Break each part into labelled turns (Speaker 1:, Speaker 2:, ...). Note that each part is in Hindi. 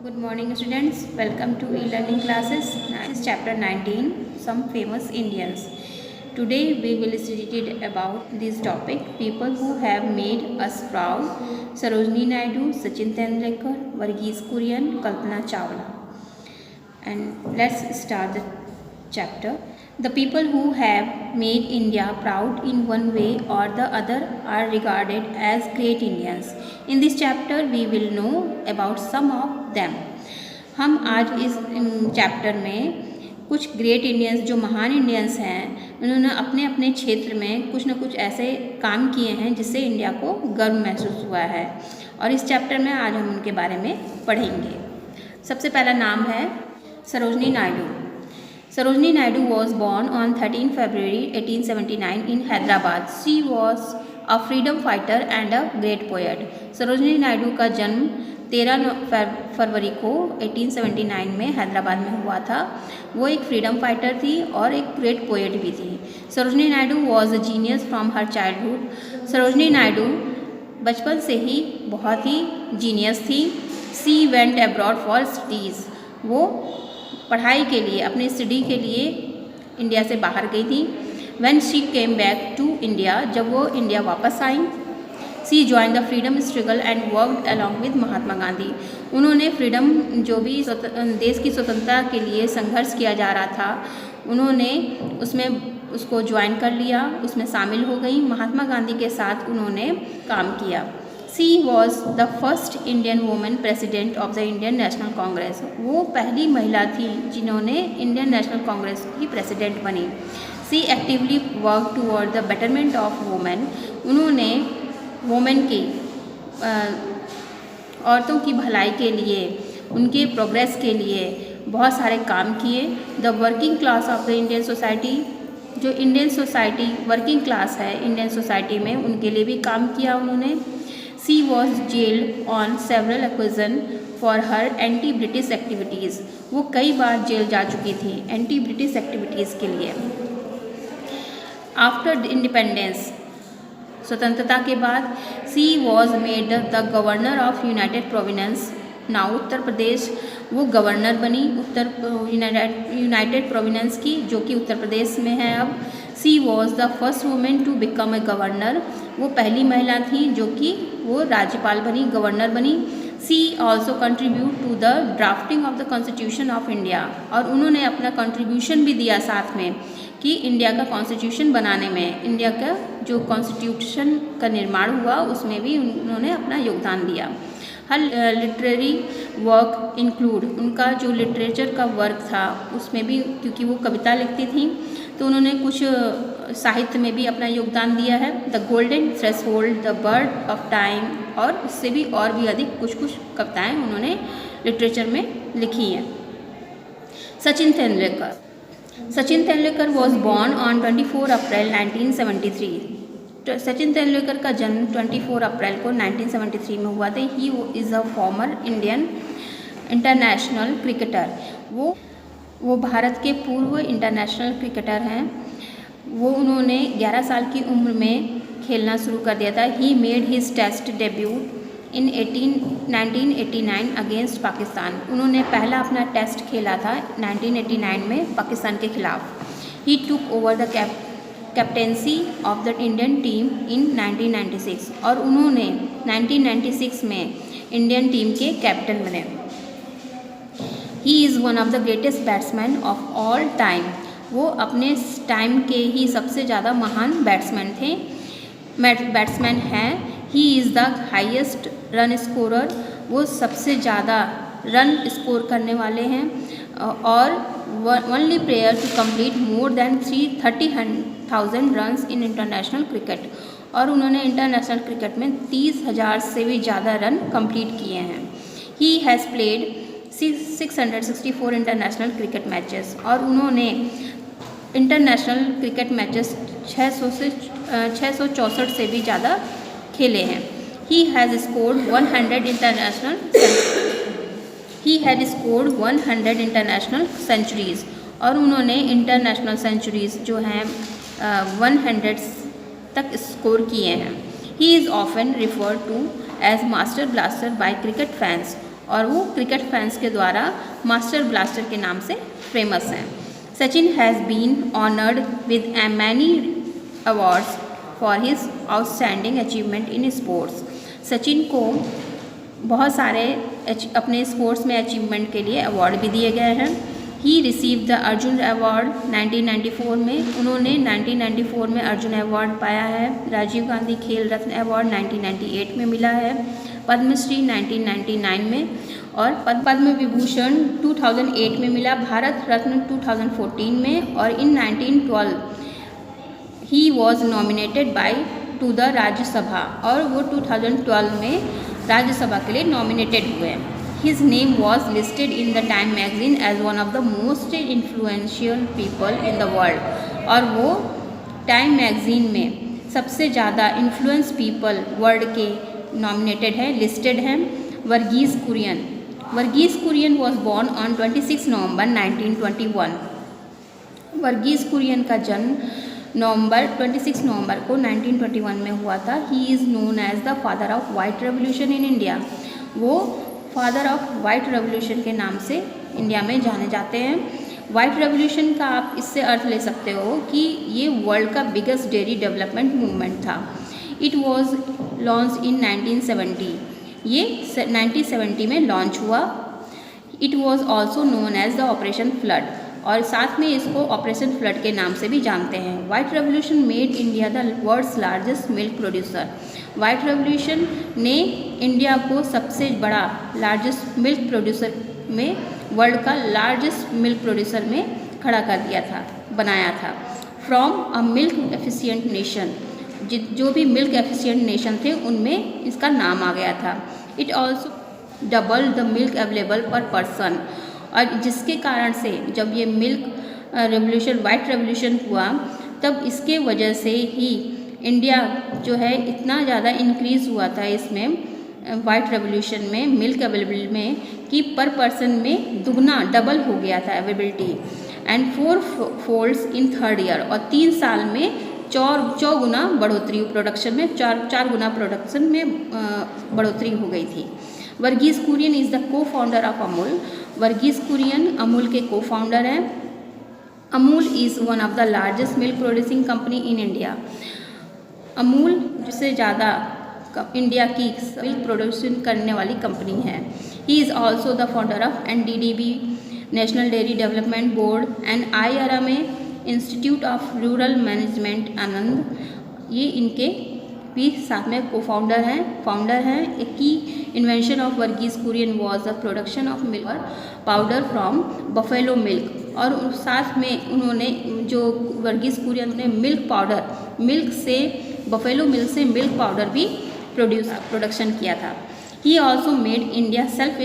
Speaker 1: Good morning students, welcome to e-learning classes. Now is chapter 19, some famous Indians. Today we will study about this topic, people who have made us proud. Sarojini Naidu, Sachin Tendulkar, Varghese Kurian, Kalpana Chawla. And let's start the chapter. The people who have made India proud in one way or the other are regarded as great Indians. In this chapter we will know about some of them. हम आज इस चैप्टर में कुछ ग्रेट इंडियंस जो महान इंडियंस हैं उन्होंने अपने अपने क्षेत्र में कुछ न कुछ ऐसे काम किए हैं जिससे इंडिया को गर्व महसूस हुआ है और इस चैप्टर में आज हम उनके बारे में पढ़ेंगे। सबसे पहला नाम है Sarojini Naidu. Sarojini Naidu was born on 13 February 1879 in Hyderabad. She was a freedom fighter and a great poet. Sarojini Naidu का जन्म 13 फरवरी को 1879 में हैदराबाद में हुआ था। वो एक फ्रीडम फाइटर थी और एक ग्रेट पोएट भी थी। Sarojini Naidu was a genius from her childhood. Sarojini Naidu बचपन से ही बहुत ही जीनियस थी। She went abroad for studies. वो पढ़ाई के लिए अपने स्टडी के लिए इंडिया से बाहर गई थी। When she came back to India, जब वो इंडिया वापस आई, she joined the freedom struggle and worked along with Mahatma Gandhi. उन्होंने फ्रीडम जो भी देश की स्वतंत्रता के लिए संघर्ष किया जा रहा था उन्होंने उसमें उसको ज्वाइन कर लिया, उसमें शामिल हो गई। महात्मा गांधी के साथ उन्होंने काम किया। She was the first Indian women president of the Indian National Congress. वो पहली महिला थी जिन्होंने इंडियन नेशनल कांग्रेस की प्रेसिडेंट बनी। She actively work toward the betterment of women. उन्होंने वुमेन की औरतों की भलाई के लिए, उनके प्रोग्रेस के लिए बहुत सारे काम किए। The working class of the Indian society, जो इंडियन सोसाइटी वर्किंग क्लास है इंडियन सोसाइटी में, उनके लिए भी काम किया उन्होंने। She was jailed on several occasions for her anti-British activities. वो कई बार जेल जा चुकी थी एंटी ब्रिटिश एक्टिविटीज़ के लिए। आफ्टर इंडिपेंडेंस, स्वतंत्रता के बाद, she was made the governor of United Province. Now Uttar Pradesh, वो गवर्नर बनी यूनाइटेड प्रोविंस की, जो कि उत्तर प्रदेश में है अब। She was the first women to become a governor. वो पहली महिला थी जो कि वो राज्यपाल बनी, गवर्नर बनी। She also contribute to the drafting of the constitution of India. और उन्होंने अपना कंट्रीब्यूशन भी दिया साथ में कि इंडिया का कॉन्स्टिट्यूशन बनाने में, इंडिया का जो कॉन्स्टिट्यूशन का निर्माण हुआ उसमें भी उन्होंने अपना योगदान दिया। हर लिटरेरी वर्क इंक्लूड, उनका जो लिटरेचर का वर्क था उसमें भी, क्योंकि वो कविता लिखती थी तो उन्होंने कुछ साहित्य में भी अपना योगदान दिया है। The golden threshold, the bird of time, और इससे भी और भी अधिक कुछ कुछ कविताएं उन्होंने लिटरेचर में लिखी हैं। Sachin Tendulkar. Sachin Tendulkar was born on 24 अप्रैल 1973। सचिन तेंदुलकर का जन्म 24 अप्रैल को 1973 में हुआ था। He is a former Indian international cricketer. वो भारत के पूर्व इंटरनेशनल क्रिकेटर हैं। वो उन्होंने 11 साल की उम्र में खेलना शुरू कर दिया था। He made his test debut in 1989 against Pakistan. उन्होंने पहला अपना टेस्ट खेला था 1989 में पाकिस्तान के खिलाफ। He took over the captaincy of the Indian team in 1996, और उन्होंने 1996 में इंडियन टीम के कैप्टन बने। He is one of the greatest batsman of all time. वो अपने टाइम के ही सबसे ज़्यादा महान बैट्समैन हैं। He is the highest run scorer. वो सबसे ज़्यादा रन स्कोर करने वाले हैं और only player to complete more than 30,000 runs in international cricket. और उन्होंने इंटरनेशनल क्रिकेट में 30,000 से भी ज़्यादा रन कंप्लीट किए हैं। He has played 664 international cricket matches, और उन्होंने इंटरनेशनल क्रिकेट मैचेस 664 से भी ज़्यादा खेले हैं। He has scored 100 international centuries, और उन्होंने इंटरनेशनल सेंचुरीज़ जो हैं 100 तक स्कोर किए हैं। He is often referred to as master blaster by cricket fans. और वो क्रिकेट फैंस के द्वारा मास्टर ब्लास्टर के नाम से फेमस हैं। Sachin has been honoured with many awards for his outstanding achievement in sports. Sachin को बहुत सारे अपने स्पोर्ट्स में अचीवमेंट के लिए अवार्ड भी दिए गए हैं। ही रिसीव द अर्जुन अवार्ड 1994 में, उन्होंने 1994 में अर्जुन अवार्ड पाया है। राजीव गांधी खेल रत्न अवार्ड 1998 में मिला है, पद्मश्री 1999 में और पद्म विभूषण 2008 में मिला, भारत रत्न 2014 में और इन 1912 he was nominated by two the Rajya Sabha और वो 2012 में राज्यसभा के लिए नॉमिनेटेड हुए। His name was listed in the Time magazine as one of the most influential people in the world और वो टाइम मैगजीन में सबसे ज़्यादा इन्फ्लुएंस पीपल वर्ल्ड के नॉमिनेटेड है, लिस्टेड हैं। Varghese Kurien was born on 26 November 1921। Varghese Kurien का जन्म 26 नवंबर को 1921 में हुआ था। He is known as the father of white revolution in India. वो फादर ऑफ वाइट रेवोल्यूशन के नाम से इंडिया में जाने जाते हैं। वाइट रेवोल्यूशन का आप इससे अर्थ ले सकते हो कि ये वर्ल्ड का बिगेस्ट डेयरी डेवलपमेंट मूवमेंट था। इट वॉज लॉन्च इन 1970, ये 1970 में लॉन्च हुआ। It was also known as the operation flood और साथ में इसको ऑपरेशन फ्लड के नाम से भी जानते हैं। White revolution made India the world's largest milk producer. White revolution ने इंडिया को सबसे बड़ा लार्जेस्ट मिल्क प्रोड्यूसर में, वर्ल्ड का लार्जेस्ट मिल्क प्रोड्यूसर में खड़ा कर दिया था, बनाया था। From a milk efficient nation, जो भी मिल्क एफिशिएंट नेशन थे उनमें इसका नाम आ गया था। It also double the milk available पर पर्सन और जिसके कारण से जब ये मिल्क रेवोल्यूशन वाइट रेवोल्यूशन हुआ तब इसके वजह से ही इंडिया जो है इतना ज़्यादा इंक्रीज़ हुआ था इसमें वाइट रेवोल्यूशन में मिल्क अवेलेबल में कि पर पर्सन में दुगना डबल हो गया था availability and 4 folds in 3rd year और 3 साल में 4 गुना बढ़ोतरी प्रोडक्शन में 4 गुना प्रोडक्शन में बढ़ोतरी हो गई थी। वर्गीस कुरियन इज़ द को फाउंडर ऑफ अमूल। वर्गीस कुरियन अमूल के को फाउंडर हैं। Amul is one of the largest milk producing company in India. Amul जिससे ज़्यादा इंडिया की मिल्क प्रोडक्शन करने वाली कंपनी है। He is also the founder of NDDB National Dairy Development Board and IRMA Institute of Rural Management Anand. ये इनके भी साथ में को फाउंडर हैं। एक की invention of Varghese Kurien was the production of milk powder from buffalo milk और साथ में उन्होंने जो वर्गीस कुरियन ने मिल्क से बफेलो मिल्क से मिल्क पाउडर भी प्रोडक्शन किया था। He also made India self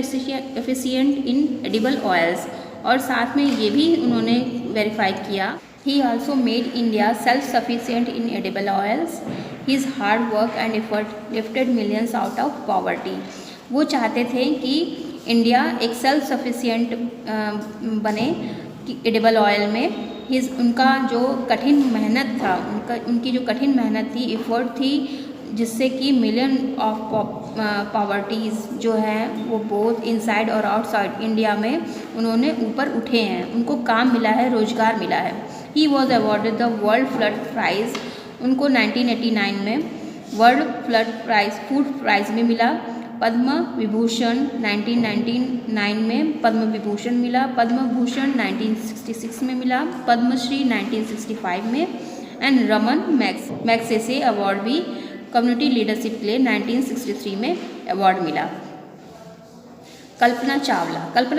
Speaker 1: efficient in edible oils और साथ में ये भी उन्होंने वेरीफाई किया। He also made India self sufficient in edible oils. His hard work and effort lifted millions out of poverty. वो चाहते थे कि इंडिया एक सेल्फ सफिशिएंट बने एडिबल ऑयल में। उनका जो कठिन मेहनत था, उनकी जो कठिन मेहनत थी, एफर्ट थी, जिससे कि मिलियन ऑफ पॉवर्टीज़ जो है वो बोथ इनसाइड और आउटसाइड इंडिया में उन्होंने ऊपर उठे हैं, उनको काम मिला है, रोजगार मिला है। He was awarded the world flood prize. उनको 1989 में world flood prize food prize में मिला। पद्म विभूषण 1999 में पद्म विभूषण मिला। पद्म भूषण 1966 में मिला। पद्मश्री 1965 में एंड रमन मैग्सेसे अवार्ड भी कम्युनिटी लीडरशिप के लिए 1963 में अवार्ड मिला। Kalpana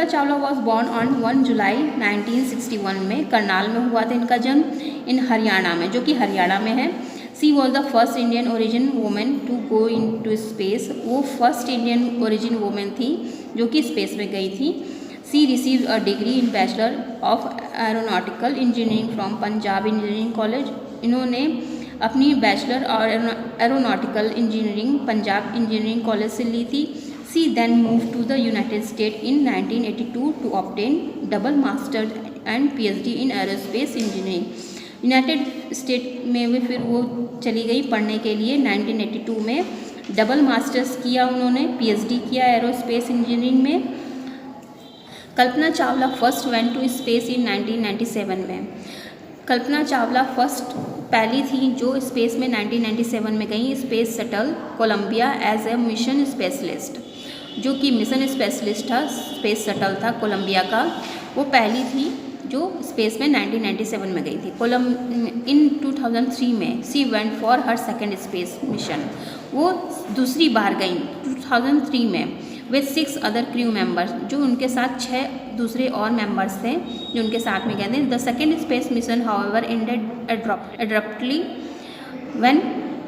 Speaker 1: Chawla was born on 1 जुलाई 1961 में करनाल में हुआ था इनका जन्म, इन हरियाणा में, जो कि हरियाणा में है। She was the first Indian origin women to go into space. वो फर्स्ट इंडियन ओरिजिन वुमेन थी जो कि स्पेस में गई थी। She receive a degree in bachelor of aeronautical engineering from Punjab Engineering College. इन्होंने अपनी बैचलर और aeronautical engineering Punjab Engineering College से ली थी। She then move to the United State in 1982 to obtain double master and PhD in aerospace engineering. United state में भी फिर वो चली गई पढ़ने के लिए 1982 में डबल मास्टर्स किया उन्होंने, PhD किया एरोस्पेस इंजीनियरिंग में। Kalpana Chawla first went to space in 1997 में। कल्पना चावला पहली थी जो स्पेस में 1997 में गई, space shuttle Columbia as a mission specialist, जो कि मिशन स्पेशलिस्ट था, स्पेस शटल था कोलंबिया का, वो पहली थी जो स्पेस में 1997 में गई थी। इन 2003 में she went for her second space mission, वो दूसरी बार गई 2003 में विथ 6 अदर क्रू मेंबर्स, जो उनके साथ 6 दूसरे और मेंबर्स थे जो उनके साथ में गए थे। The second space mission however ended abruptly when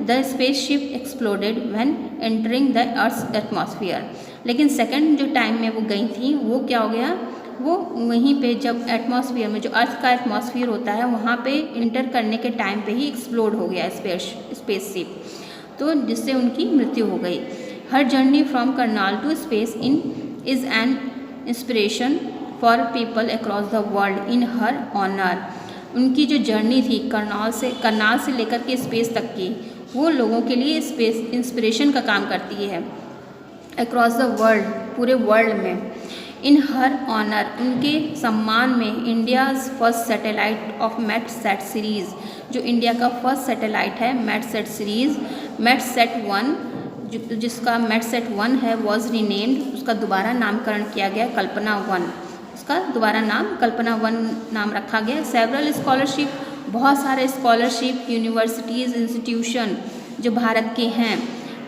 Speaker 1: the spaceship exploded when entering the Earth's atmosphere। लेकिन सेकेंड जो टाइम में वो गई थी वो क्या हो गया, वो वहीं पे जब एटमॉस्फेयर में, जो अर्थ का एटमॉस्फेयर होता है वहाँ पे इंटर करने के टाइम पे ही एक्सप्लोड हो गया स्पेसशिप, तो जिससे उनकी मृत्यु हो गई। Her journey from Karnal to space is an inspiration for people across the world in her honour. उनकी जो जर्नी थी करनाल से लेकर के स्पेस तक की, वो लोगों के लिए स्पेस इंस्पिरेशन का काम करती है अक्रॉस द वर्ल्ड, पूरे वर्ल्ड में। इन हर ऑनर, उनके सम्मान में, India's first satellite of MetSat series, जो इंडिया का फर्स्ट सैटेलाइट है मेटसेट सीरीज़, मेटसेट 1, जिसका मेटसेट 1 है, वॉज रीनेम्ड, उसका दोबारा नामकरण किया गया कल्पना 1, उसका दोबारा नाम कल्पना 1 नाम रखा गया। सेवरल स्कॉलरशिप, बहुत सारे स्कॉलरशिप, यूनिवर्सिटीज़, इंस्टीट्यूशन जो भारत के हैं,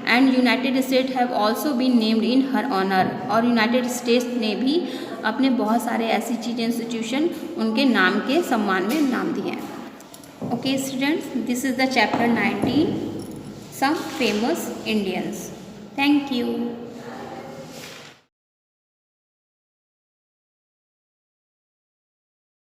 Speaker 1: and United State have also been named in her honour, और यूनाइटेड स्टेट्स ने भी अपने बहुत सारे ऐसी चीज़ें, इंस्टीट्यूशन उनके नाम के सम्मान में नाम दिए हैं। Okay students, this is the chapter 19 some famous Indians. Thank you.